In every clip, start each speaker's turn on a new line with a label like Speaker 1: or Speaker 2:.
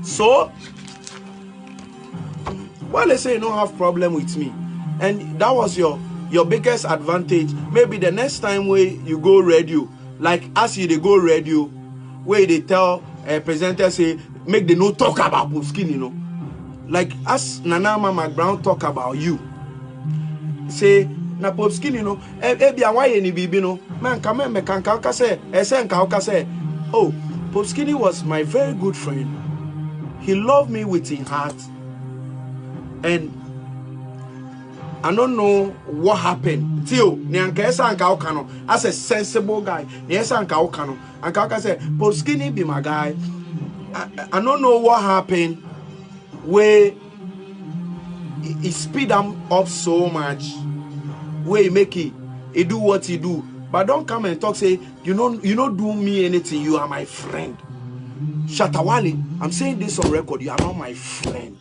Speaker 1: So, well, they say you don't have problem with me, and that was your biggest advantage. Maybe the next time where you go radio, like as you they go radio, where they tell a presenter say make the no talk about Pope Skinny, you know, like as Nana Mama Brown talk about you, say na Pope Skinny, you know, be why any bibi no man come me can say oh, Pope Skinny was my very good friend. He loved me with his heart, and I don't know what happened. Tio, as a sensible guy, and said, Pope Skinny be my guy. I don't know what happened where he speed him up so much, where he make it, he do what he do. But don't come and talk, say, you don't do me anything, you are my friend. Shatta Wale, I'm saying this on record, you are not my friend.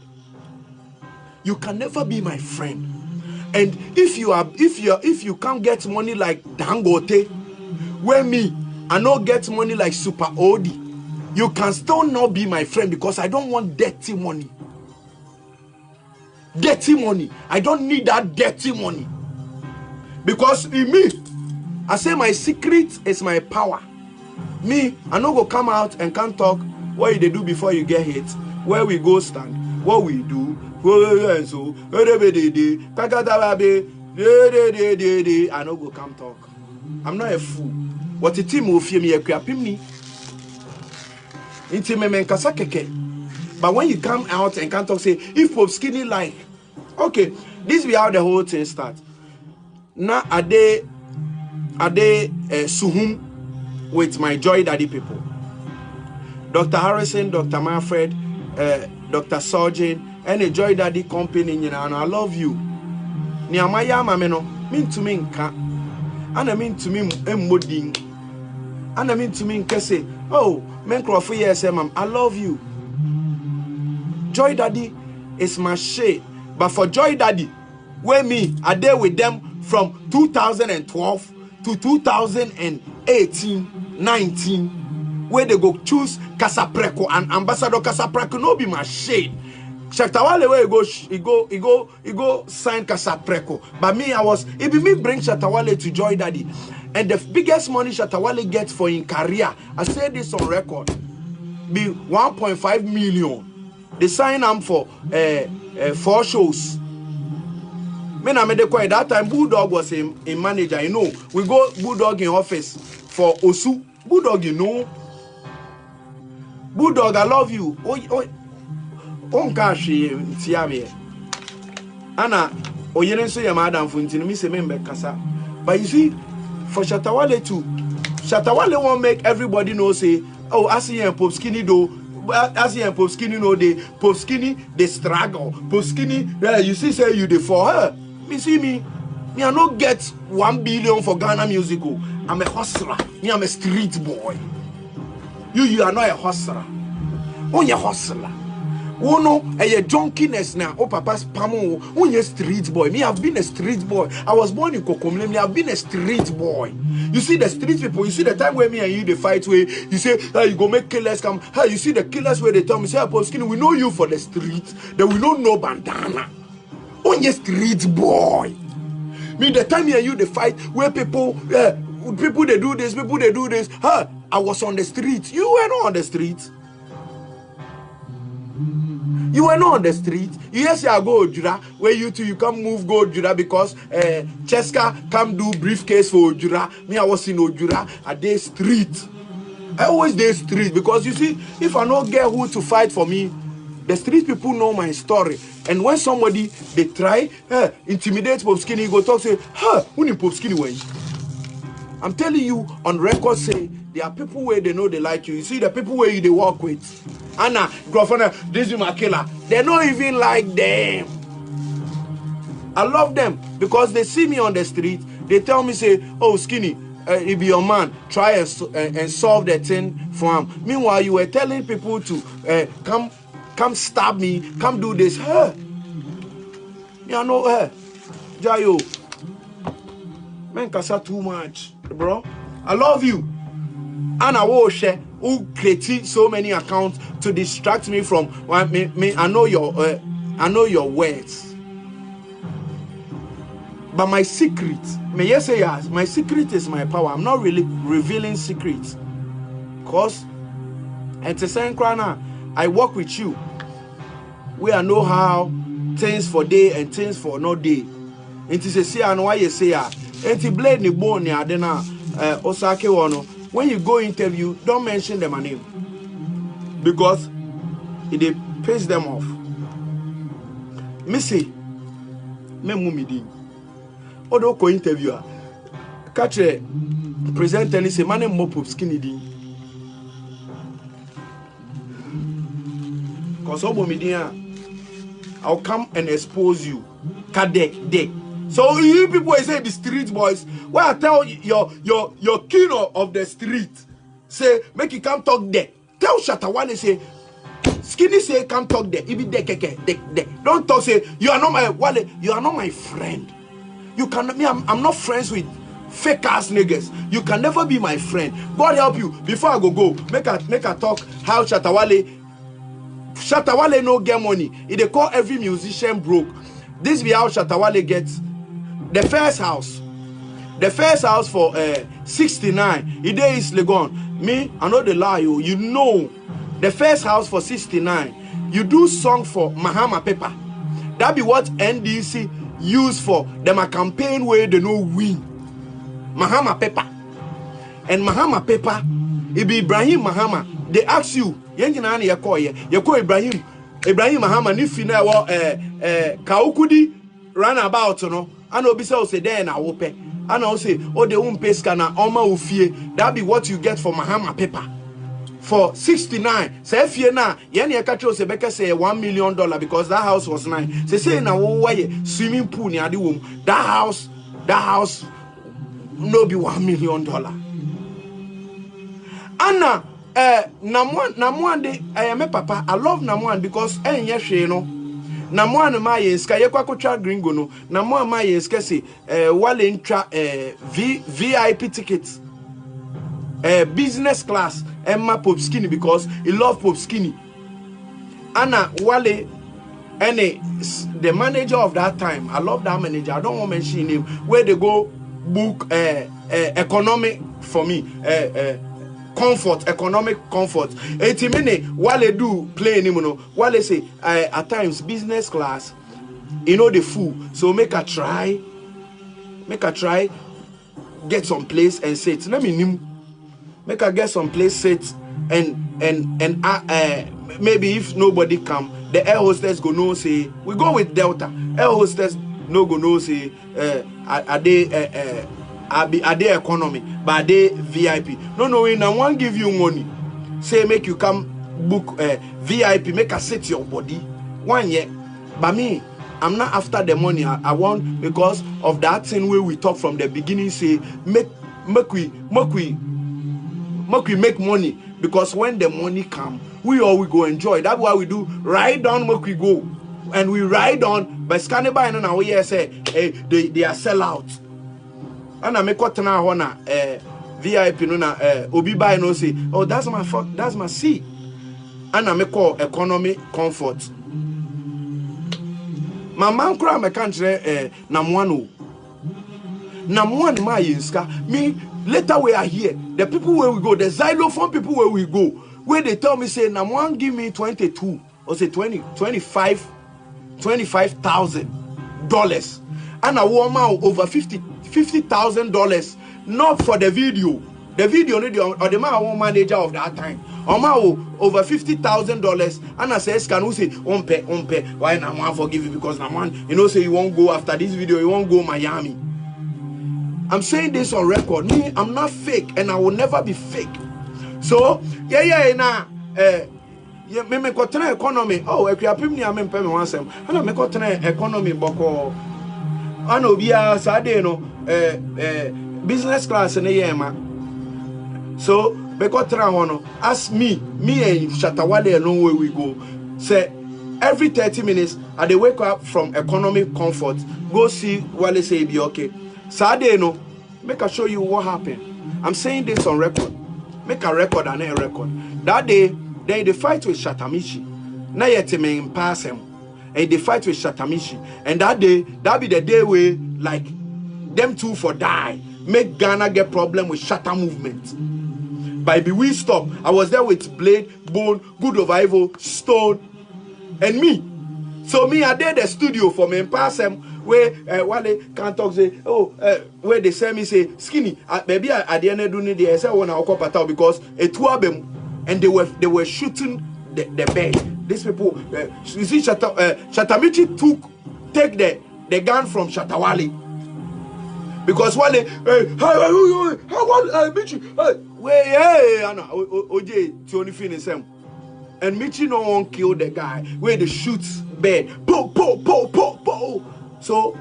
Speaker 1: You can never be my friend. And if you can't get money like Dangote, where me, I don't get money like Super Odi, you can still not be my friend because I don't want dirty money. Dirty money. I don't need that dirty money. Because in me, I say my secret is my power. Me, I no go come out and can't talk what you do before you get hit, where we go stand, what we do, and so I no go come talk. I'm not a fool. What the team will fear me a crapimni. But when you come out and can't talk, say if Pope Skinny like, okay, this be how the whole thing starts. Now are they Suhum with my Joy Daddy people, Dr. Harrison, Dr. Manfred, Dr. Surgeon, and a Joy Daddy company, you know, and I love you. Niamaya mameno mean to me nka, and I mean to me emoding, and I mean to me nka say, oh, men crofo yes, I love you. Joy Daddy is my shade, but for Joy Daddy, where me, I there with them from 2012 to 2018, 19, where they go choose Kasapreko and Ambassador Kasapreko no be my shade. Shatta Wale where he go sign Kasapreko. But me, it be me bring Shatta Wale to Joy Daddy. And the biggest money Shatta Wale gets for in career, I say this on record, be 1.5 million. They sign him for 4 shows. Men I made the quiet that time. Bulldog was a manager, you know. We go Bulldog in office for Osu. Bulldog, you know. Bulldog, I love you. Anna, you didn't say madam Funtini, me say member Kasa. But you see, for Shatta Wale too, Shatta Wale won't make everybody know, say, oh, I see Pope Skinny though. As you Pope Skinny know, Pope Skinny, they struggle. Pope Skinny, you see, say you dey for her. Me see me I not get 1 billion for Ghana musical. I'm a hustler. Me, I'm a street boy. You are not a hustler. Oh, you're a hustler. Oh no, a junkiness now. Oh, papa's pamo. Oh, you're a street boy. Me, I've been a street boy. I was born in Kokomle. Me, I've been a street boy. You see the street people. You see the time where me and you they fight where you say, hey, you go make killers come. Hey, you see the killers where they tell me, say, Pope Skinny, we know you for the street. Then we don't know bandana. Oh, you're a street boy. Me, the time me and you they fight where people they do this, people they do this. Huh? I was on the street. You were not on the street. You were not on the street. Yes, I go Ojura, where you two you come move go Ojura because Cheska come do briefcase for Ojura. Me, I was in Ojura at the street. I always dey street because you see, if I don't get who to fight for me, the street people know my story. And when somebody they try intimidate Pope Skinny, go talk say, who need Pope Skinny way? I'm telling you on record, say there are people where they know they like you. You see the people where you they work with. Anna, Grofana, this is my killer. They don't even like them. I love them because they see me on the street. They tell me, say, oh, Skinny, if your man, try and solve the thing for him. Meanwhile, you were telling people to come stab me, come do this. Hey, me I know her. Jayo, man, kasa too much, bro. I love you. And I will share who create so many accounts to distract me from me. I know your words. But my secret, may yes say yes, my secret is my power. I'm not really revealing secrets. Because at the same time, I work with you. We are know how things for day and things for no day. It is a say and why you say and blade ni bone ni adena Osake wono. When you go interview, don't mention them name. Because it pays them off. Missy, me mumidi. Odo ko interviewer. Catch a presenter and say, "My name Mopop Skinny D." Cause I'll come and expose you. Kadek. So you people say the street boys. Well, I tell your king of the street, say make you come talk there. Tell Shatawale say Skinny say come talk there. It be there. Don't talk say you are not my Wale. You are not my friend. You cannot me. I'm not friends with fake ass niggas. You can never be my friend. God help you. Before I go. Make a talk how Shatawale no get money. If they call every musician broke. This be how Shatawale gets the first house. The first house for 69. It is Legon. Me, I know the lie. You know the first house for 69. You do song for Mahama Pepper. That be what NDC use for them a campaign where they no win. Mahama Pepper. And Mahama Pepper, it be Ibrahim Mahama. They ask you, Yenjinani Yako Ibrahim Mahama Nifina Kaukudi run about no. I know bisa say there na wope. I know say oh they won't pay scanner oma ufie. That be what you get for Mahama Pepper. For 69. Say if you na yeni ekacho se beke say $1 million because that house was 9. Say na why swimming pool ni adi wom. That house no be $1 million. Anna Namwan de me papa. I love Namwan because you know. Namwan ma yenska ye kwakocha gringo no. Namwan ma yenska se wale ntra VIP tickets. Business class Emma Pop Skinny because he love Pop Skinny. Anna Wale the manager of that time. I love that manager. I don't want to mention him. Where they go book economic for me. Economic comfort. 80 minutes while they do play anymore. While they say at times business class, you know the fool. So make a try, get some place and sit. Let me make a get some place sit and maybe if nobody come, the air hostess go no say we go with Delta. Air hostess no go no say are they economy, but they VIP. No, when I want give you money, say make you come book VIP, make a set your body 1 year. But me, I'm not after the money. I want because of that thing where we talk from the beginning. Say make we make money because when the money come, we go enjoy. That's why we do ride on, make we go, and we ride on. But scanning by and now we say they are sell out. And I make what na VIP no na obi buy no say oh that's my seat. And I make call economy comfort. My man cry my country Namwano. Namwan ma yinska. Me later we are here. The people where we go, the xylophone people where we go, where they tell me say Namwan give me 22 or say $25,000. And I want over $50,000 not for the video. The video or the man manager of that time. Over $50,000 and I says can we say umpe why na one forgive you because na one you know say you won't go after this video, you won't go Miami. I'm saying this on record. Me, I'm not fake and I will never be fake. So na me ko try economy. Oh, e kwa pim ni am pem wansem. Ana me ko try economy boko. Ana obi a sade no business class na yema. So because ask me and Shatawale alone where we go. Say every 30 minutes I they wake up from economic comfort, go see Wale say be okay. Saturday no, make I show you what happened. I'm saying this on record. make a record and a record. That day, then they fight with Shatamichi. Now yet me in pass him. And they fight with Shatamichi. And that day, that be the day where like them two for die. Make Ghana get problem with Shatta movement. By we stop. I was there with Blade, Bone, Good of Evil, Stone, and me. So me, I did the studio for me and pass them where Wale can't talk say, where they say me say Skinny. Maybe I didn't do need the say when I walk up because a two of them and they were shooting the bed. These people, you see, Shatamichi take the gun from Shatta because Wale, OJ Tony finish him. And Michi no one kill the guy where they shoot bed. Po. So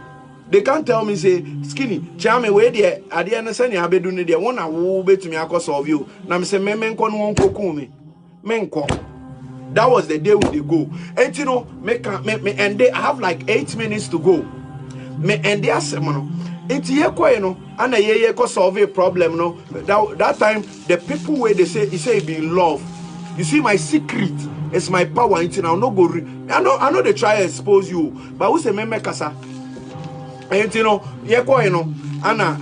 Speaker 1: they can't tell me say Skinny, Chame where there at the end send you have doing there one will be to me across of you. Now me say men kon won kokumi. Men kon. That was the day we they go. And you know, and they have like 8 minutes to go. Me and they ask no. It's here you know, and a solve a problem no. That time the people where they say be in love. You see, my secret is my power. I know I know they try to expose you, but who say me kasa? And you know, Anna,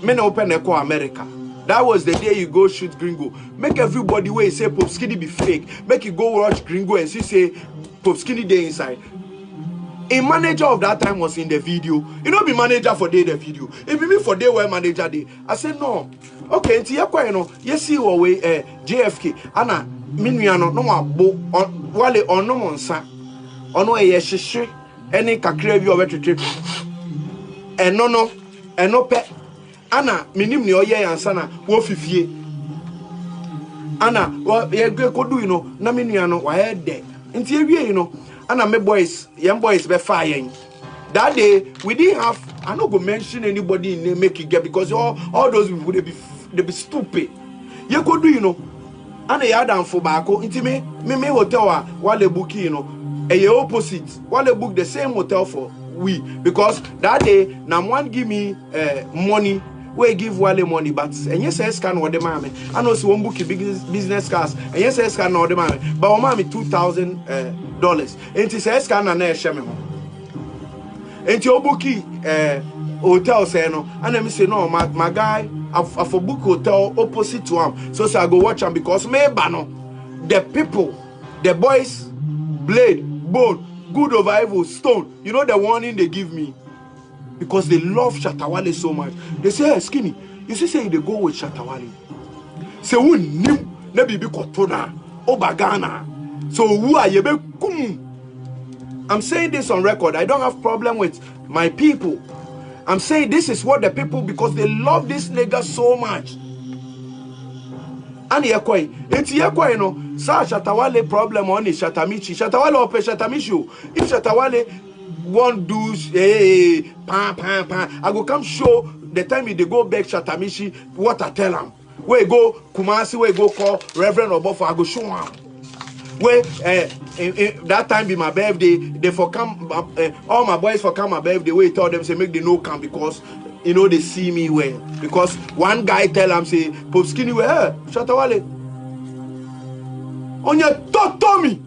Speaker 1: men open echo America. That was the day you go shoot Gringo. Make everybody way say Pope Skinny be fake. Make you go watch Gringo and see say Pope Skinny day inside. A manager of that time was in the video. You know, be manager for day the video. If me for day where manager day, I said no. Okay, until you know, yes, see way JFK. Anna. Minuano no abo wale ono monsa ono eyehhehwe ene kakra bi obetwetwe eno pe ana minim ne oye yansa na wo fifie ana ye kodu you know na minuano wa he de nti ewie you know ana me boys young boys be fire yen that day we didn't have I no go mention anybody in name make it get because all those people they be stupid ye kodu you know and a yard for bako into me hotel while book you know a opposite while they book the same hotel for we because that day one give me money we give Wale money but and yes scan what the mommy and also one book business class and yes scan or the mommy but mommy $2,000 and it says scan and share me and your bookie hotel say no and let me say no my guy I for book hotel opposite to him so I go watch him because maybe no the people the boys Blade Bone Good of Evil Stone you know the warning they give me because they love Shatta so much they say hey, Skinny you see say they go with Shatta say who knew na bibi kotona obagana so who are you be kum I'm saying this on record I don't have problem with my people I'm saying this is what the people because they love this nigga so much. And yakoi, it's yakoi no. Sa Shatta problem on is Shatamichi. Shatta ope Shatamichi. If Shatta won't do pan. I go come show the time they go back Shatamichi what I tell them. Where go Kumasi, where go call Reverend Obofo, I go show him. Where that time be my birthday, they for come all my boys for come my birthday. We told them say make the no come because you know they see me well. Because one guy tell them say Pope Skinny well, Shatta on your Tommy,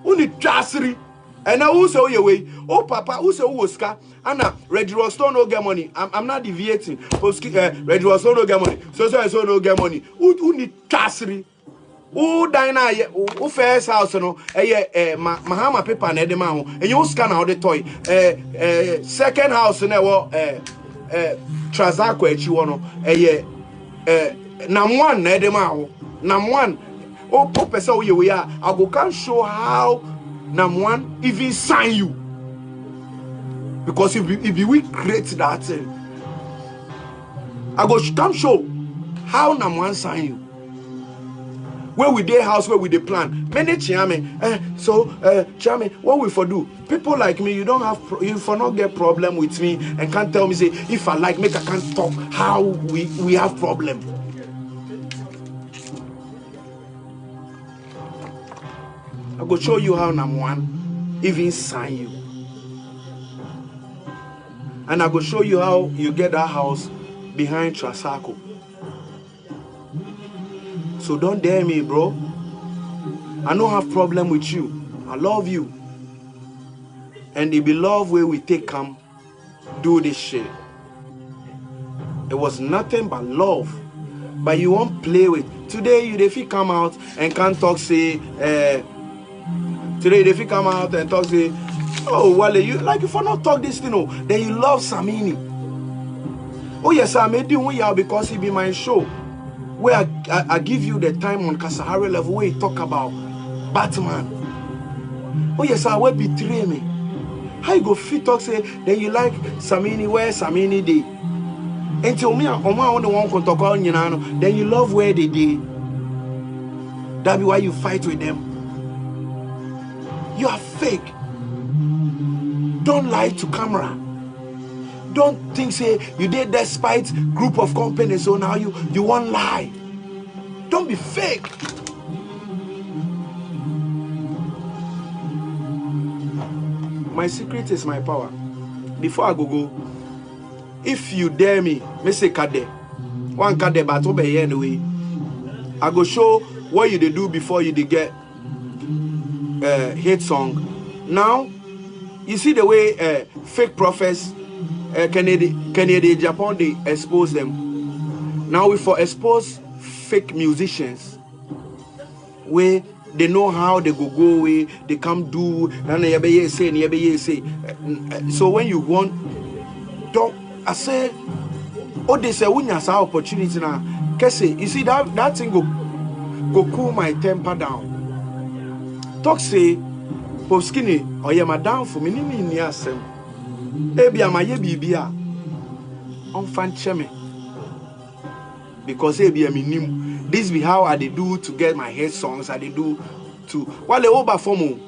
Speaker 1: only trassery. And now who say oh way? Oh papa, who say who Oscar? Anna Reggie Roston no get money. I'm not deviating. Pope Skinny Reggie Roston no get money. So no get money. Who need trassery? Who dine who first house no Mahama paper na de ma ho enyo scan na the toy second house na wo Trazako echi wo no nam one na de ma ho nam one o pesa wo ye we I go can show how nam one even sign you because if we create that thing I go come show how nam one sign you. Where we dey house, where we dey plan. Many Chiame, Chiame, what we for do? People like me, you don't have, you for not get problem with me and can't tell me say if I like make I can't talk how we have problem. I go show you how number one even sign you, and I go show you how you get that house behind Trasako. So don't dare me, bro. I don't have problem with you. I love you. And the beloved way we take come do this shit. It was nothing but love. But you won't play with. Today you if you come out and can't talk say today if you come out and talk say, oh well, you like if I not talk this thing, no, then you love Samini. Oh yes, I made you because he be my show. Where I give you the time on Kasahari level where you talk about Batman. Oh yes, I will betray me. How you go fit talk say then you like Samini where Samini dey? Until me only one can talk on you know, then you love where they dey. That be why you fight with them. You are fake. Don't lie to camera. Don't think say you did despite group of companies, so now you won't lie. Don't be fake. My secret is my power. Before I go, if you dare me say kade. One kade but obey anyway. I go show what you do before you get hit song. Now, you see the way fake prophets Canada, Japan, they expose them. Now we for expose fake musicians where they know how they go away, they come do and say. So when you want, don't I say, oh they say when you have opportunity now, Kese, you see that thing go cool my temper down. Talk say, Pop Skinny, or you madam for me near sem. Ebi amaye bibia on fan cheme because ebi aminim. This be how I do to get my head songs. I do to while they over for me.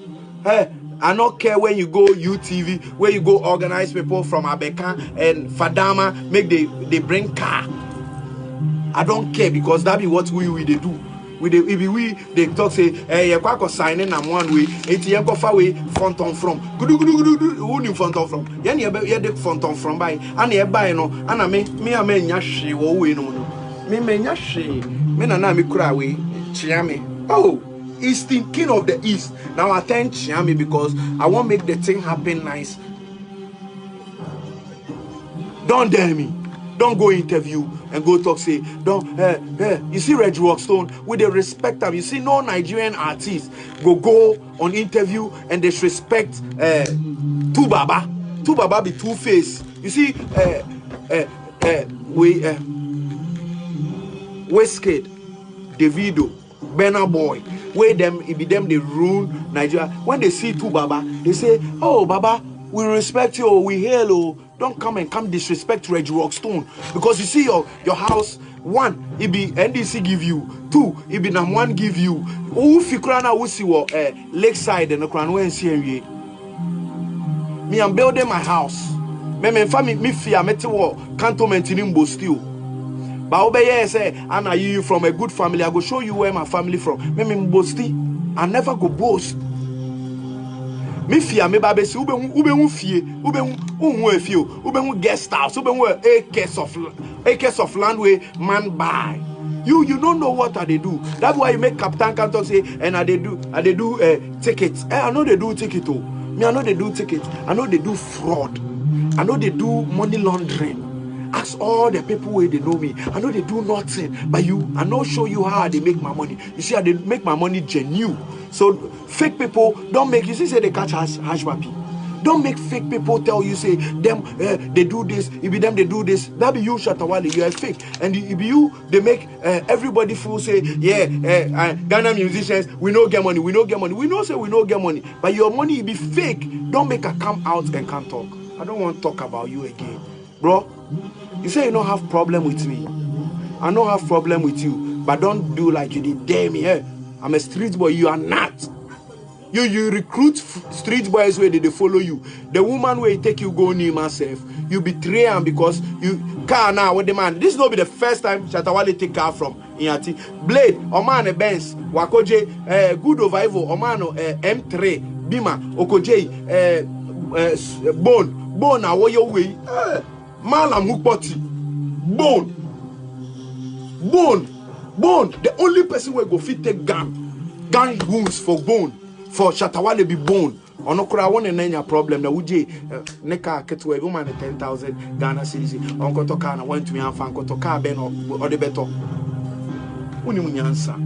Speaker 1: Hey, I don't care when you go UTV, where you go organize people from Abeka and Fadama, make they bring car. I don't care because that be what we do. We they talk say you quack signing and one way ATM go far way front on from who in front on from yen you the front on from by and you buy no and me nya hwe wo we no me nya hwe me na me kura we chiame. Oh, Eastern King of the East. Now I thank chiame because I want make the thing happen nice. Don't dare me. Don't go interview and go talk say, don't, you see Reggie Rockstone, with the respect of, you see no Nigerian artist go on interview and disrespect Tubaba. Tubaba be two-faced. You see, Westgate, Davido, Burna Boy, where them, it be them, they rule Nigeria. When they see Tubaba, they say, oh, Baba, we respect you, we hail you. Don't come disrespect Reggie Rockstone because you see your house. One, it be NDC give you. Two, it be Nam1 give you. Who fikrana who see what Lakeside and the crown when see me. I'm building my house. Me family me fear me to what cantonment in Imbo still. But obey say Anna you from a good family. I go show you where my family from. Me boasty. I never go boast. Me fear me babe si ube fie ube fie ube guest house ube acres of land where man buy. You don't know what they do. That's why you make Captain can talk say and they do tickets. I know they do ticket oh. Me I know they do tickets. I know they do fraud. I know they do money laundering. Ask all the people where they know me. I know they do nothing, but I know show you how they make my money. You see how they make my money genuine. So fake people don't make you see say they catch hash papi. Don't make fake people tell you say them they do this. It be them they do this. That be you Shatta Wale. You are fake, and it be you they make everybody fool say Ghana musicians we no get money. We no get money. We know say we no get money, but your money be fake. Don't make her come out and can't talk. I don't want to talk about you again, bro. You say you don't have problem with me. I don't have problem with you, but don't do like you did. Dare me, I'm a street boy. You are not. You recruit street boys where they follow you. The woman where take you go near myself. You betray him because you car now with the man. This will be the first time Shatta Wale take car from Inyati. Blade, Oman Benz, Wakoje, Good Ovivo, Omano M3, Bima, Okoje, Bone, Awoyo way. Malam Hukpoti, Bone. Bone, the only person who go fit take gun wounds for bone, for Shatta Wale be bone. Onokura one and any problem na wuje neka ketwe woman 10,000 Ghana cedis. Onko to car na went to me and fan to car ben or the better. Uni munyansa.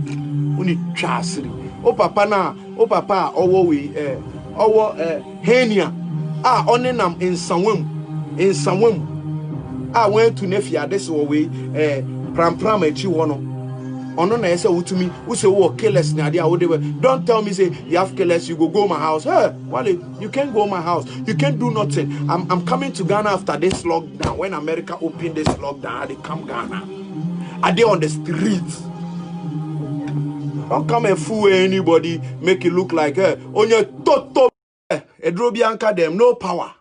Speaker 1: Uni trasri. O papa na, o papa owo we owo henia. Ah onenam in samwem. I went to Nefia this way pram echi wono. Ono na ese utumi who say wo careless na dia whatever. Don't tell me say you have careless you go my house. Hey, Wale, you can't go my house. You can't do nothing. I'm coming to Ghana after this lockdown. When America opened this lockdown, they come Ghana. Are they on the streets? Don't come and fool anybody, make it look like on your toto Edrobianka them no power.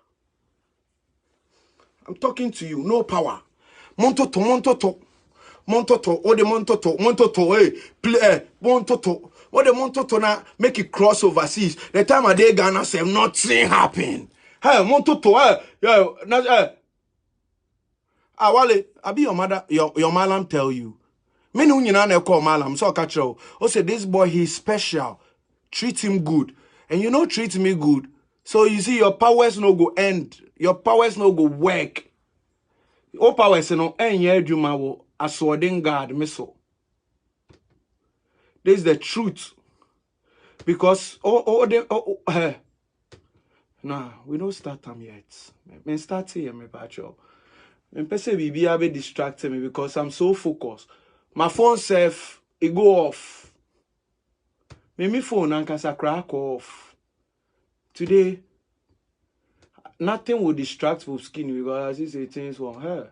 Speaker 1: I'm talking to you, no power. Montoto, o de Montoto, play, Montoto, what the Montoto na make it cross overseas. The time I dey Ghana, say nothing happen. Hey, Montoto, Wale, I be your mother, your malam tell you. Me no nyina na call malam, so catch you. O say this boy he's special. Treat him good. And you know treat me good. So you see your powers no go end. Your powers no go work. O powers no enye adwuma wo aswording God miso. This is the truth. Because nah, we don't start them yet. Me start here me pacho. Me pese bibi abe distracted me because I'm so focused. My phone self it go off. Me phone ankasa crack off. Today nothing will distract from skin because I say things from her.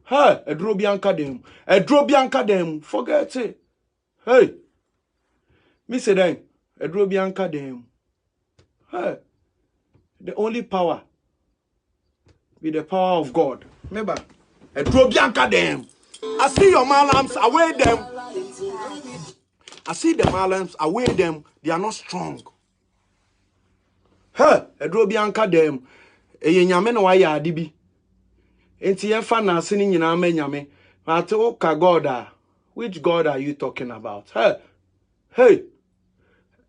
Speaker 1: Hey, Edrobianka them. Forget it. Hey. Me say then, Edrobianka them. Hey. The only power be the power of God. Remember, Edrobianka them. I see your malams, away them. I see the malams, away them. They are not strong. Hey, Edrobianka them. Eye nyame na waya adibi enti ye fa na ase ni nyina ma nyame but o ka God which God are you talking about? Hey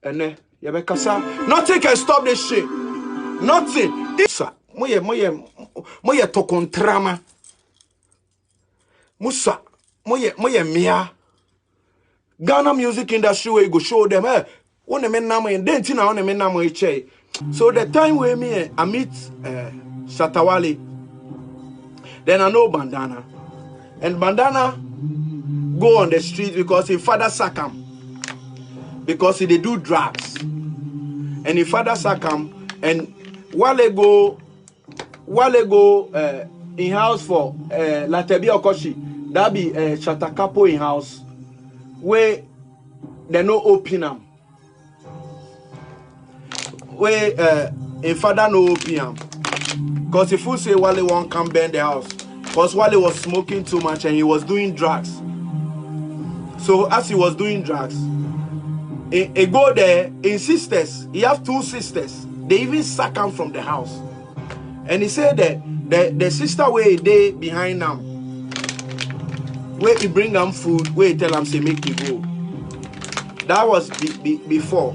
Speaker 1: ene ye be kasa nothing can stop this shit. Nothing. Isa moye to kontrama musa moye mia Ghana music industry we go show them one men na me denti na one men na me che. So the time where I meet Shatta Wale, then I know Bandana. And Bandana go on the street because his father sack him. Because he do drugs. And his father sack him. And Wale go in house for Latebi Okoshi. That be Shatta Capo in house. Where they no open him. Where in father no opium. Because if you say Wale won't come burn the house. Because Wale was smoking too much and he was doing drugs. So as he was doing drugs, he go there, in sisters, he have 2 sisters. They even sack him from the house. And he said that the sister where they behind them, where he bring them food, where he tell them say make me go. That was before.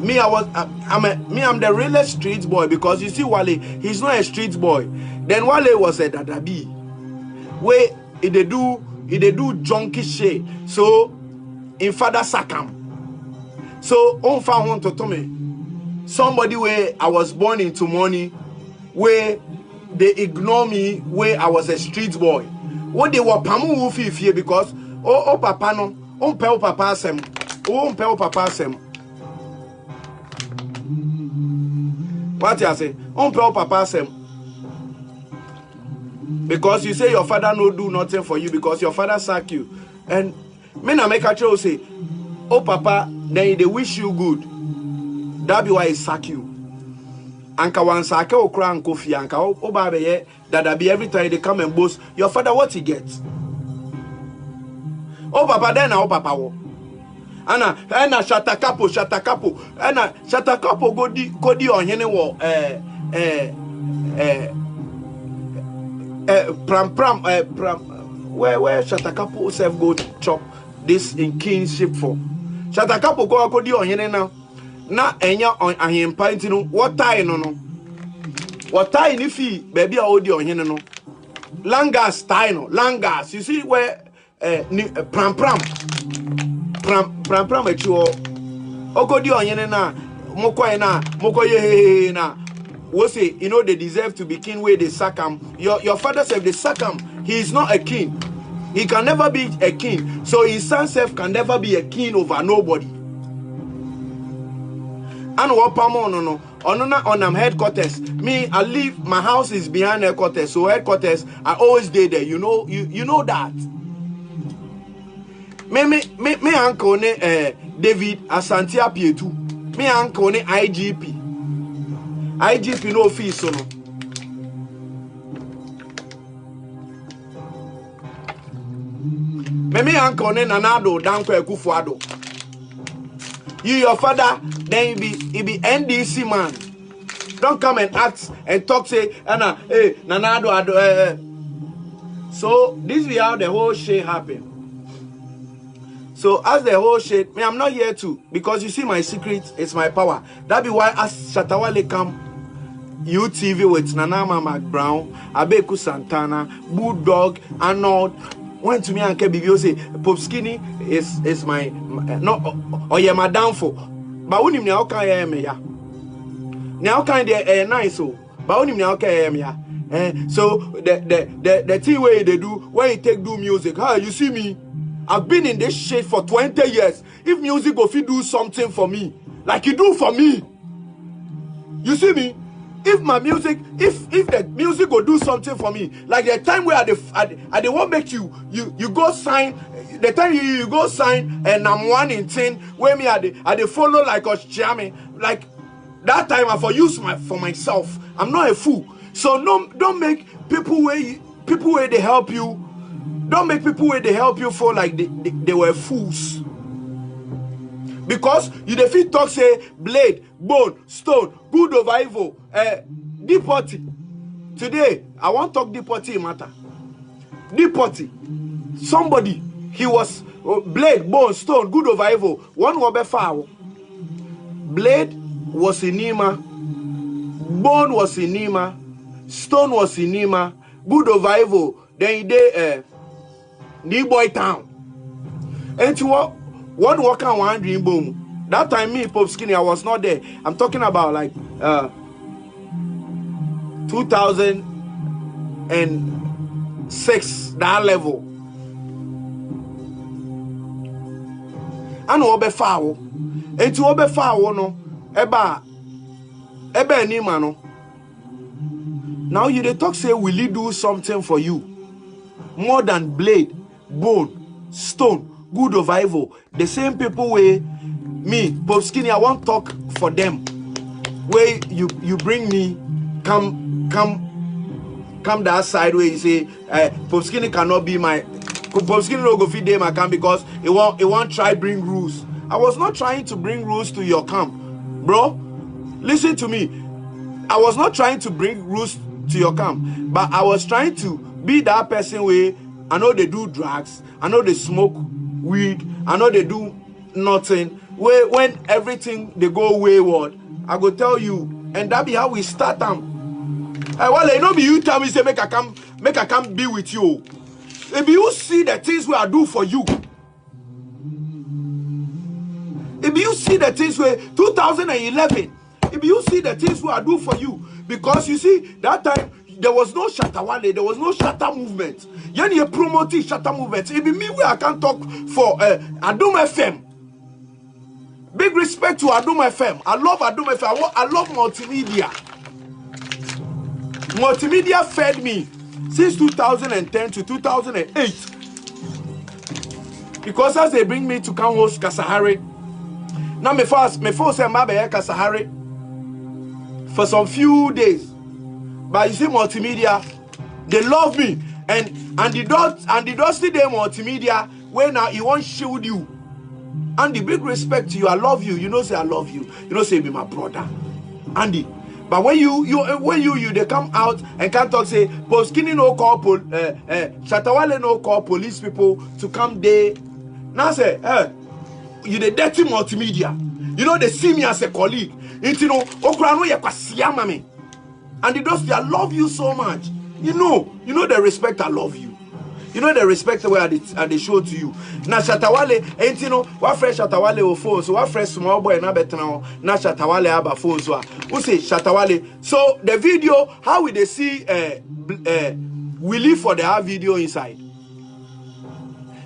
Speaker 1: I'm the realest street boy because you see Wale, he's not a street boy. Then Wale was a dadabi. Where he do junkie shit. So in father sakam. So on found one to me. Somebody where I was born into money, where they ignore me, where I was a street boy. What they were pamu wufi fear because papa no, pe papa sem, pe papa sem. What you say? Papa sem. Because you say your father no do nothing for you because your father sack you. And me na make a choice say, oh papa, then they wish you good. That be why he sack you. Anka wan sack o kra anko fi anka o ba be ye that be every time they come and boast. Your father what he gets? Oh papa then na oh papa wo. Ana Shatta Capo ana Shatta Capo go di ohene wo pram where Shatakapo self go chop this in kingship for. Shatakapo go akodi ohene na enya ahempa ntino what tie no what tie ni fi baby a odi ohene no langas tie no langas you see where pram echi okodi ohene na mokoye na we say you know they deserve to be king where they sack him. Your father said they sack him. He is not a king. He can never be a king. So his son self can never be a king over nobody. And what no on headquarters. Me, I live, my house is behind headquarters. So headquarters, I always stay there. You know that. Me uncle David Asante Apietu. Me uncle IGP. IGP no fees so no. Me uncle Nanado Danko Ekufuado. You your father, then he be NDC man. Don't come and ask and talk say Anna hey Nanado So this is how the whole shit happened. So as the whole shit, I'm not here to, because you see my secret, it's my power. That be why as Shatawale come UTV with Nanama McBrown, Abeku Santana, Bulldog, Arnold, went to me and Kebibio say, Pop Skinny is my no or yeah my downfall. But when him now can me ya. Now can they nice so, but when him now can ya. So the thing where they do, when you do music, how you see me? I've been in this shit for 20 years. If music go fit do something for me, like you do for me, you see me? If my music, if the music will do something for me, like the time where I they won't make you go sign, the time you go sign and I'm 1 in 10, where me I they follow like us jamming, like that time I for use for myself. I'm not a fool. So no, don't make people where they help you. Don't make people where they help you feel like they were fools. Because you defeat talk say blade, bone, stone, good over evil, deportee. Today, I want to talk deportee matter. Deportee. Somebody, he was blade, bone, stone, good over evil. One will be foul. Blade was in Nima. Bone was in Nima. Stone was in Nima. Good over evil. Then he did New Boy Town. And to one walk on one dream boom. That time me, Pop Skinny, I was not there. I'm talking about like 2006, that level. I know obe foul. And to obe foul no eba ni mano. Now you they talk say will he do something for you more than blade, bone, stone, good over evil. The same people where me, Pop Skinny, I won't talk for them. Where you bring me, come that side where you say Pop Skinny cannot be my Pop Skinny no go feed them my camp because it won't try bring rules. I was not trying to bring rules to your camp, bro. Listen to me. I was not trying to bring rules to your camp, but I was trying to be that person where I know they do drugs, I know they smoke weed, I know they do nothing. Where when everything they go wayward, I go tell you, and that be how we start them. Well, it not be you tell me say make I come be with you. If you see the things we I do for you, if you see the things where 2011, if you see the things we I do for you, because you see that time there was no Shatawale, there was no Shatta movement. Yani you promoting Shatta movement. It be me where I can talk for Adum FM. Big respect to Adum FM. I love Adum FM. I love multimedia. Multimedia fed me since 2010 to 2008. Because as they bring me to come host Kasahari. Now me first say Mabe Kasahari for some few days. But you see multimedia, they love me. And the dusty day multimedia, where now he won't shield you. Andy, big respect to you. I love you. You know say I love you. You know say be my brother. Andy. But when you they come out and can't talk, say Poskini no call Shatawale no call police people to come there. Now say, you the dirty multimedia. You know they see me as a colleague. It's you know Okrano yakwasiama me. And I love you so much. You know the respect I love you. You know the respect the way they show to you. Now Shatawale, ain't you know what fresh Shatawale or phone, so what fresh small boy na better now. Now Shatawale have a phone, so who say Shatawale? So the video, how will they see we live for the video inside?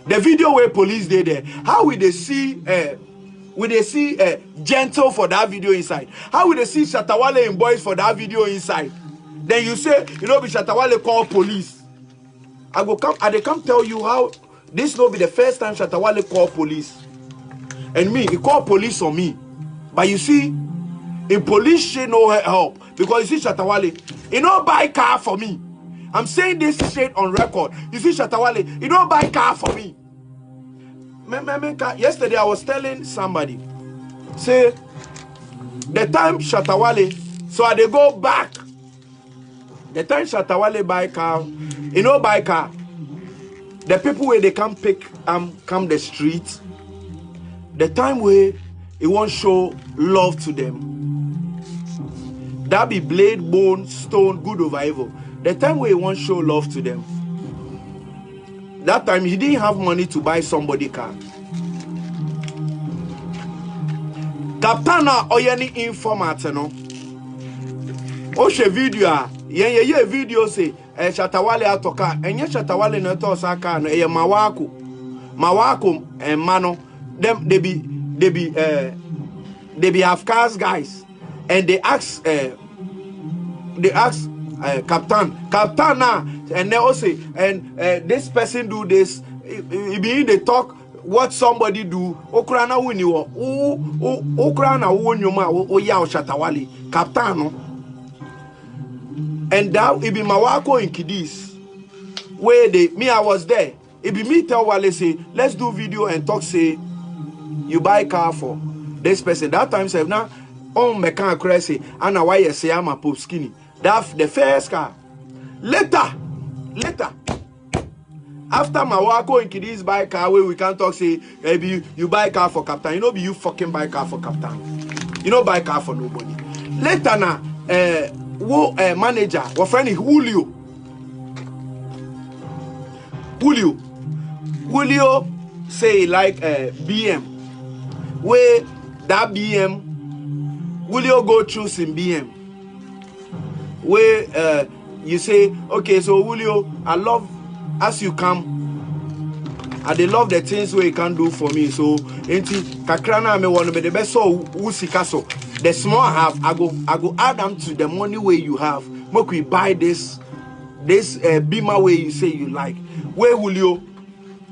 Speaker 1: The video where police did there, how will they see Gentle for that video inside? How will they see Shatawale and boys for that video inside? Then you say, you know, be Shatawale call police. They come tell you how this will be the first time Shatawale call police. And me, he call police on me. But you see, in police she no help. Because you see Shatawale, he don't buy car for me. I'm saying this straight on record. You see Shatawale, he don't buy car for me. Yesterday I was telling somebody, say, the time Shatawale, so I they go back. The time Shatawale buy car, you know buy car. The people where they come pick come the street. The time where he won't show love to them. That be blade, bone, stone, good over evil. The time where he won't show love to them. That time he didn't have money to buy somebody car. Kapana oyeni informant no. Oshe video ye video say Shatawale atoka enye Shatawale no to saka no mawako and mano them they be have cars guys and they ask captain now and they also say and this person do this it be in the talk what somebody do okrana wini okrana wonyoma o ya Shatawale captain no. And that it be Mawako in Kidis where I was there. It be me tell Wale say let's do video and talk, say you buy car for this person. That time say now on mechanic crazy and why you say I'm a pop skinny. That's the first car. Later after Mawako in Kidis buy car where we can talk, say maybe you buy car for captain. You know be you fucking buy car for captain. You know buy car for nobody. Later now manager, our friend is Julio say like BM. Where that BM, Julio go choose in BM. Where you say, okay, so Julio, I love as you come. They love the things where you can do for me. So, enti kakrana me want to be the best. So, usikaso. The small I have, I go add them to the money where you have. Make we buy this Beamer where you say you like. Where Julio,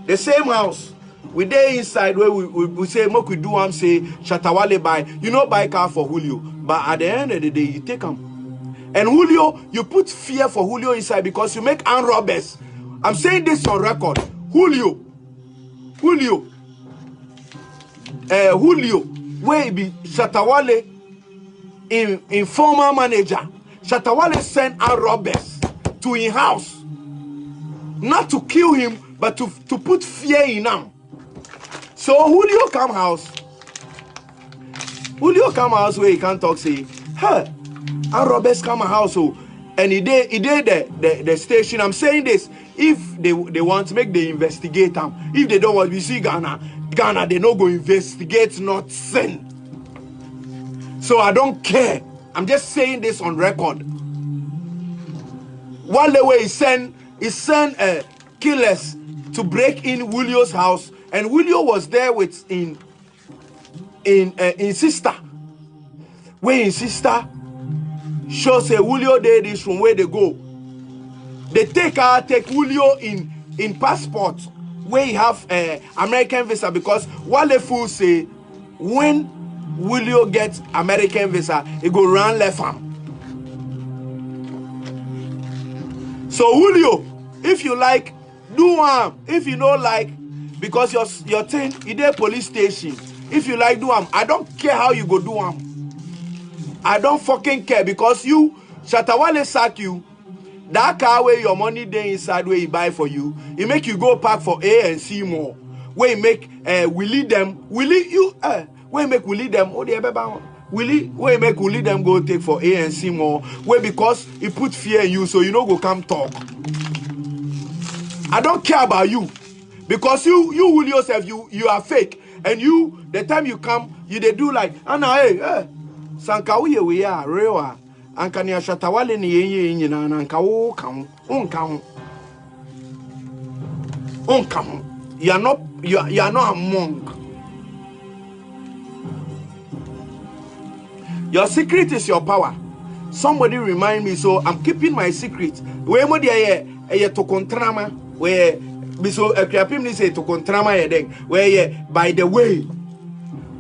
Speaker 1: the same house. We there inside where we say make we do say Shatawale buy. You know buy car for Julio, but at the end of the day you take them. And Julio, you put fear for Julio inside because you make armed robbers. I'm saying this on record. Julio, where be Shatawale in former manager. Shatawale sent armed robbers to his house, not to kill him, but to put fear in him. So Julio come house where he can't talk, say, hey, armed robbers come house, and he did the station. I'm saying this. If they want to make the investigate them, if they don't want to see Ghana, they not go investigate, not send. So I don't care. I'm just saying this on record. One the way he sent killers to break in Julio's house, and Julio was there with in sister. Where in sister shows say Julio did this from where they go. They take Julio in passport where he have American visa, because Wale Fool say when Julio gets American visa, he go run left arm. So Julio, if you like, do if you don't like, because your thing, you there police station. If you like, do I don't care how you go do I don't fucking care because you, Shatta Wale sack you. That car where your money there inside where he buy for you, he make you go park for A and C more. Where he make Willie them, where make Willie them, oh the baby. Willie, where make Willie them go take for A and C more, where because he put fear in you, so you know go come talk. I don't care about you. Because you will yourself, you are fake. And you, the time you come, they do like, hey, Sankawiye we are real. Ankania Shatta Wale ni yenye na ankawo kan unkan. You are not a monk. Your secret is your power. Somebody remind me, so I'm keeping my secret. Where mo dia ye to kontrama where so ekriapim ni say to kontrama ye den where ye by the way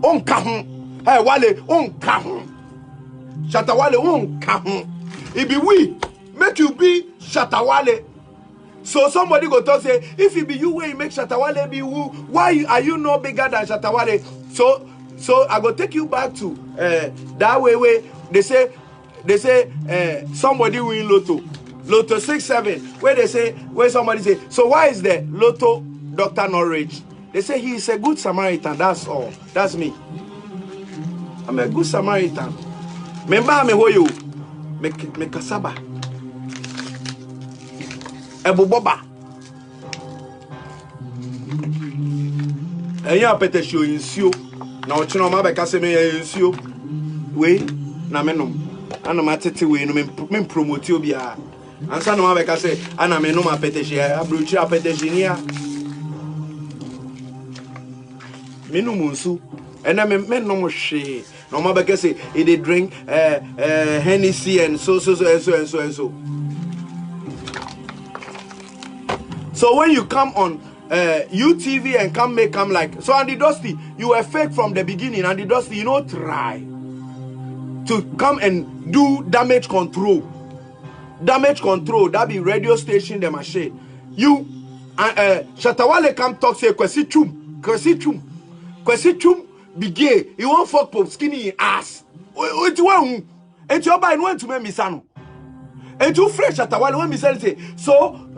Speaker 1: onka ho. Hey Wale onka ho. Shatta Wale onka ho. It be we make you be Shatta Wale. So somebody go talk say, if it be you where you make Shatta Wale be who, why are you no bigger than Shatta Wale? So I go take you back to that way where they say somebody win Lotto 67, where somebody say, so why is the Lotto doctor not rich? They say he is a good Samaritan, that's all. That's me. I'm a good Samaritan. Memba me ho you me kasaba. Ebu boba. Enya pete show insio. Na ochino ma be kase me insio. We na menom. Ana matete we no me promote obi a. Ansa no ma be kase ana me no ma pete she abrochi apete jinia. Menum nsu. Ena me nom hwe. No ma be kase e dey drink Hennessy and so. So when you come on UTV and come like, so Andy Dusty, you were fake from the beginning. Andy Dusty, try to come and do damage control. Damage control, that be radio station, the machine. You, Shatta Wale come talk, say, Kwesi Chum, be gay. You won't fuck Pope Skinny ass. It's one, and you're buying one to me, Misano. And too fresh Shatta Wale when me say so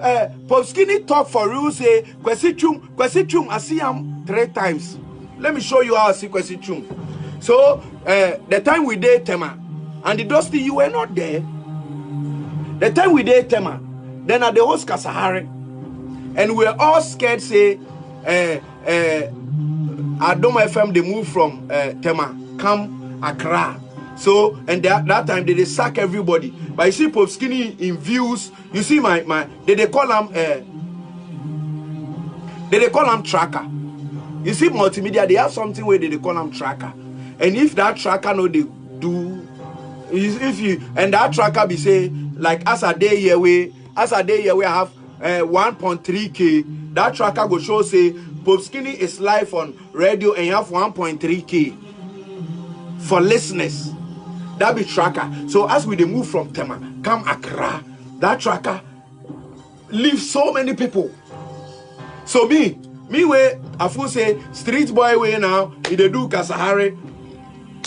Speaker 1: Pope Skinny talk for you say Kwesi Chum I see him 3 times. Let me show you how I see Kwesi Chum. So the time we did Tema and the Dusty you were not there. The time we did Tema, then at the host Kasahari, and we were all scared say Adom FM they move from Tema come Accra. So and that time they sack everybody. But you see Pope Skinny in views. You see my they call him tracker. You see multimedia they have something where they call him tracker. And if that tracker no they do, if you and that tracker be say like as a day here we have 1.3K. That tracker go show say Pope Skinny is live on radio and you have 1.3K for listeners. That be tracker. So as we they move from Tema, come Accra, that tracker leaves so many people. So me where I feel say street boy way now, he they do Kasahari,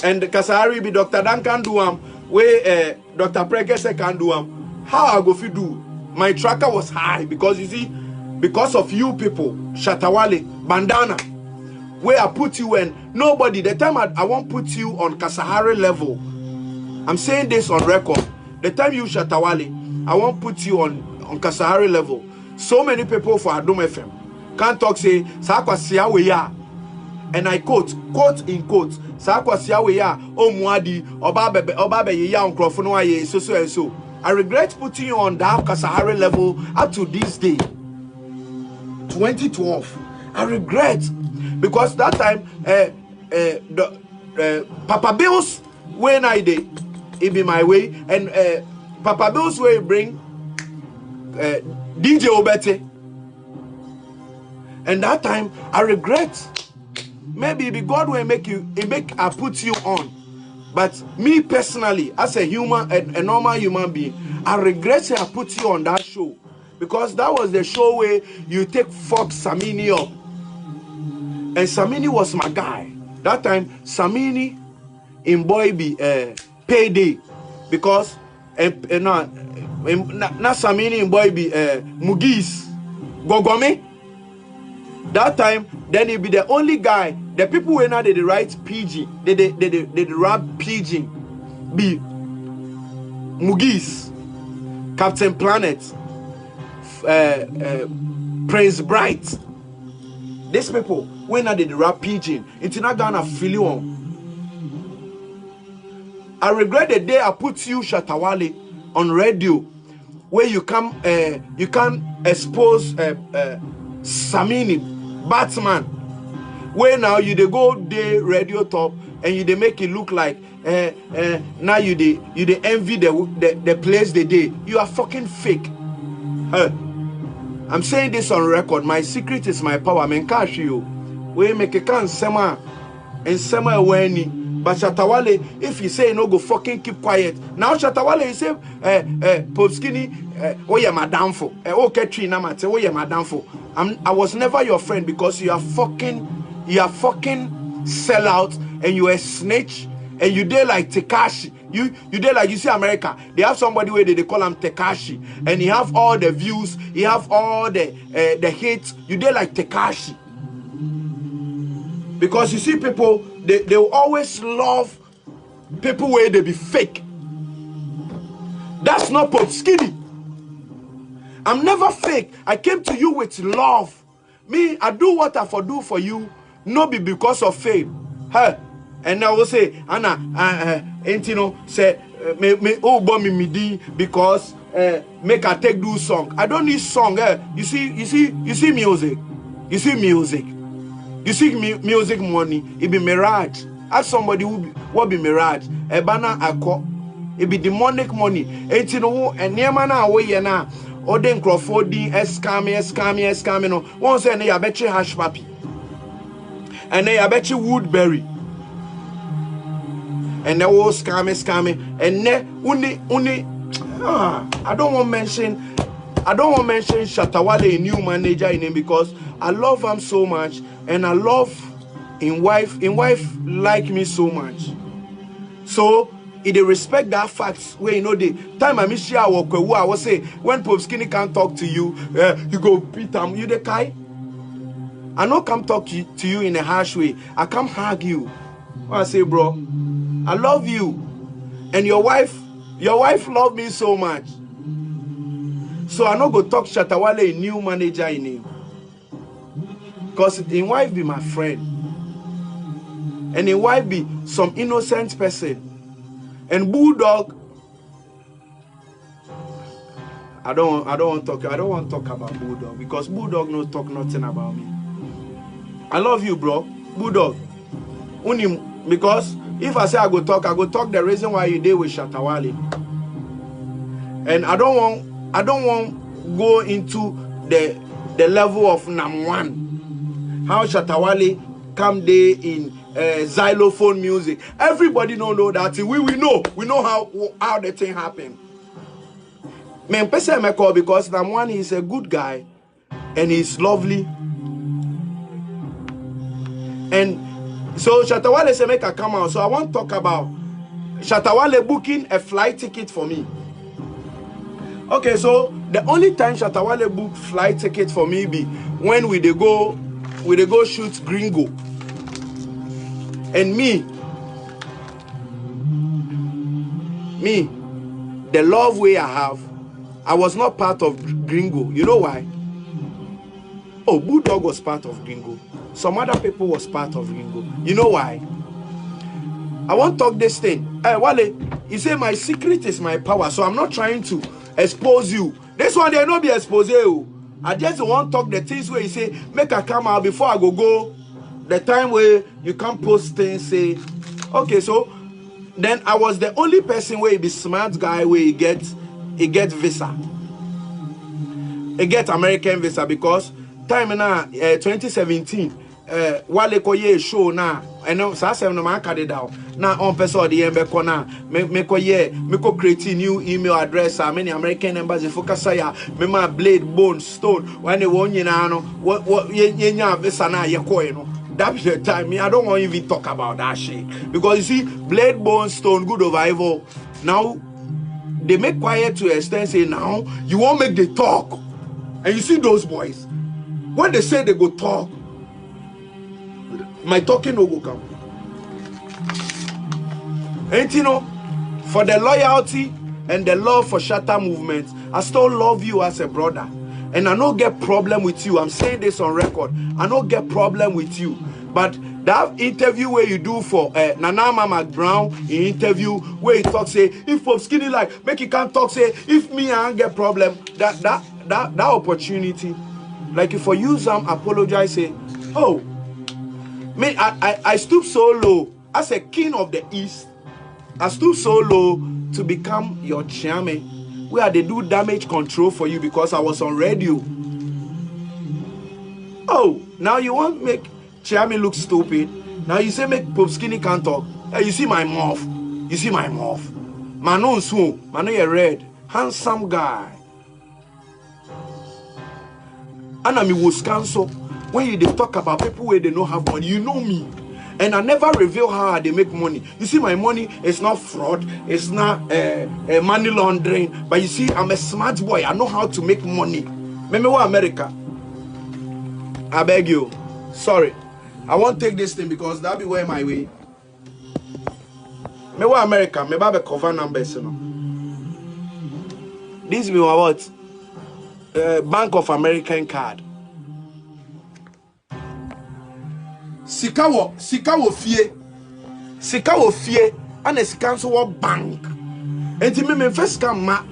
Speaker 1: and Kasahari be Dr. Dan can do where Dr. Pregese can do How I go fi do? My tracker was high because you see, because of you people, Shatta Wale, bandana, where I put you and nobody. The time I won't put you on Kasahari level. I'm saying this on record. The time you Shatta Wale, I won't put you on Kasahari level. So many people for Adom FM can't talk say Sakwa siawe ya, and I quote in quote Sakwa siawe ya Omuadi Obabe ya on Krofono ye so and so. I regret putting you on that Kasahari level up to this day. 2012. I regret because that time Papa Bills when I did it be my way, and Papa Bill's way bring DJ Obete, and that time I regret. Maybe it be God will make I put you on, but me personally as a human, a normal human being, I regret I put you on that show because that was the show where you take Fox Samini up, and Samini was my guy that time. Samini in boy be payday because na Samini boy be Mugis Gogome. That time, then he'll be the only guy. The people who now they write PG, they rap PG, be Mugis, Captain Planet, Prince Bright. These people when now they rap PG, it's not gonna feel you on. I regret the day I put you Shatawale on radio, where you can expose Samini Batman, where now you they go the radio top and you they make it look like now you they envy the place they did. You are fucking fake. I'm saying this on record. My secret is my power. I'm cash you. We make a can sema and sema when. But Shatawale, if you say no, go fucking keep quiet. Now Shatawale, you say, Pope Skinny, oh yeah, madam for, okay, Trina, oh yeah, madam for. I was never your friend because you are fucking sellout and you a snitch and you did like Tekashi. You did like, you see America, they have somebody where they call him Tekashi and he have all the views, he have all the hits. You did like Tekashi. Because you see people, they will always love people where they be fake. That's not Pope Skinny. I'm never fake. I came to you with love. Me, I do what I do for you, not be because of fame. Hey, and I will say, Anna, ain't you know, say, me oh bomb me because make I take do song. I don't need song. You see music. You see music. You see music money, it be mirage. Ask somebody who be mirage. Ebana ako, it be demonic money. Ain't you know, and near man away na. Oden Crawfordi, scammy. No, one say ne bet you hash papi, and they bet you Woodbury, and they all scammy, and ne uni. I don't want mention Shatawale, a new manager in him because I love him so much. And I love in wife like me so much. So if they respect that fact, where you know the time I miss you, I will say when Pope Skinny can't talk to you, you go beat him. You the guy. I not come talk to you in a harsh way. I come hug you. I say, bro, I love you, and your wife love me so much. So I not go talk Shatawale, a new manager in him. Because his wife be my friend. And his wife be some innocent person. And Bulldog, I don't want to talk about Bulldog because Bulldog no talk nothing about me. I love you, bro. Bulldog. Because if I say I go talk the reason why you deal with Shatawale. And I don't want go into the level of Nam1. How Shatawale come there in xylophone music. Everybody know that. We know how the thing happened. Me person me call because Nam1 is a good guy and he's lovely. And so Shatawale say make a come out. So I want to talk about Shatawale booking a flight ticket for me. Okay, so the only time Shatawale booked flight ticket for me be when we go shoot Gringo. And me, the love way I have, I was not part of Gringo. You know why? Oh, Bulldog was part of Gringo. Some other people was part of Gringo. You know why? I want to talk this thing. Hey, Wale, you say my secret is my power, so I'm not trying to expose you. This one, they not be exposed. I just want to talk the things where you say, make a come out before I go. The time where you can't post things, say, okay, so then I was the only person where he be smart guy where he get visa. He get American visa because time now 2017 Wale koye show na eno sa sem no man kade daw na on person the embe ko na me ko create new email address many American embassy focus ya me ma blade bone stone when they won nyina no yenya visa na ye koye no That be the time. Me, I don't want to even talk about that shit. Because you see, blade, bone, stone, good over evil. Now, they make quiet to extend, say, now, you won't make the talk. And you see those boys, when they say they go talk, my talking no go come. And you know, for the loyalty and the love for Shatta movement, I still love you as a brother. And I don't get problem with you. I'm saying this on record. I don't get problem with you. But that interview where you do for Nana Mama Brown, interview where he talk, say, if Pope Skinny like, make he can't talk, say, if me I don't get problem, that opportunity, like if I use them, apologize, say, oh, me, I stoop so low as a king of the East. I stoop so low to become your chairman, where they do damage control for you because I was on radio. Oh, now you want to make chairman look stupid. Now you say make Pope Skinny can't talk. Hey, you see my mouth. You see my mouth. Mano swoon. Mano you red. Handsome guy. And I mean was cancel. When you they talk about people where they don't have money, you know me. And I never reveal how they make money. You see, my money is not fraud. It's not money laundering. But you see, I'm a smart boy. I know how to make money. Remember what America? I beg you. Sorry. I won't take this thing because that'll be where my way. Me what America? Me have a cover numbers, you know. This be what? Bank of American card. Sika wo fie and a sika so wo bank. Enti me first come ma.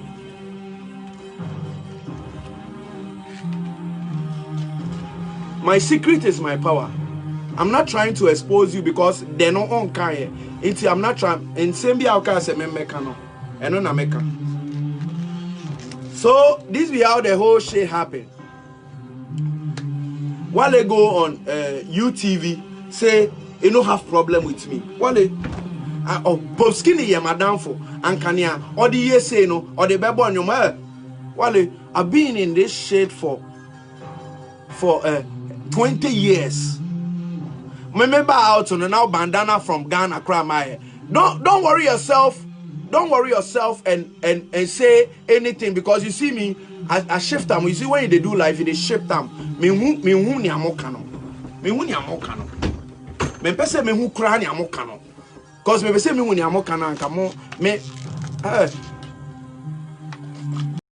Speaker 1: My secret is my power. I'm not trying to expose you because they no on kai. Enti I'm not trying. In same be how can say me meka no. Eno na meka. So this be how the whole shit happened. While they go on UTV, say you don't have problem with me. While they Pope Skinny ye madam for and kanya or the year say no or the baby on your mouth. While I've been in this shit for 20 years. Remember out on now bandana from Ghana cry. Don't worry yourself. Don't worry yourself and say anything because you see me, I shift them. You see when they do life, they shift them. Me hu ni amokano. Me hu ni amokano. Me pese me hu kra ni amokano. Cause me pese me hu ni amokano anka mo me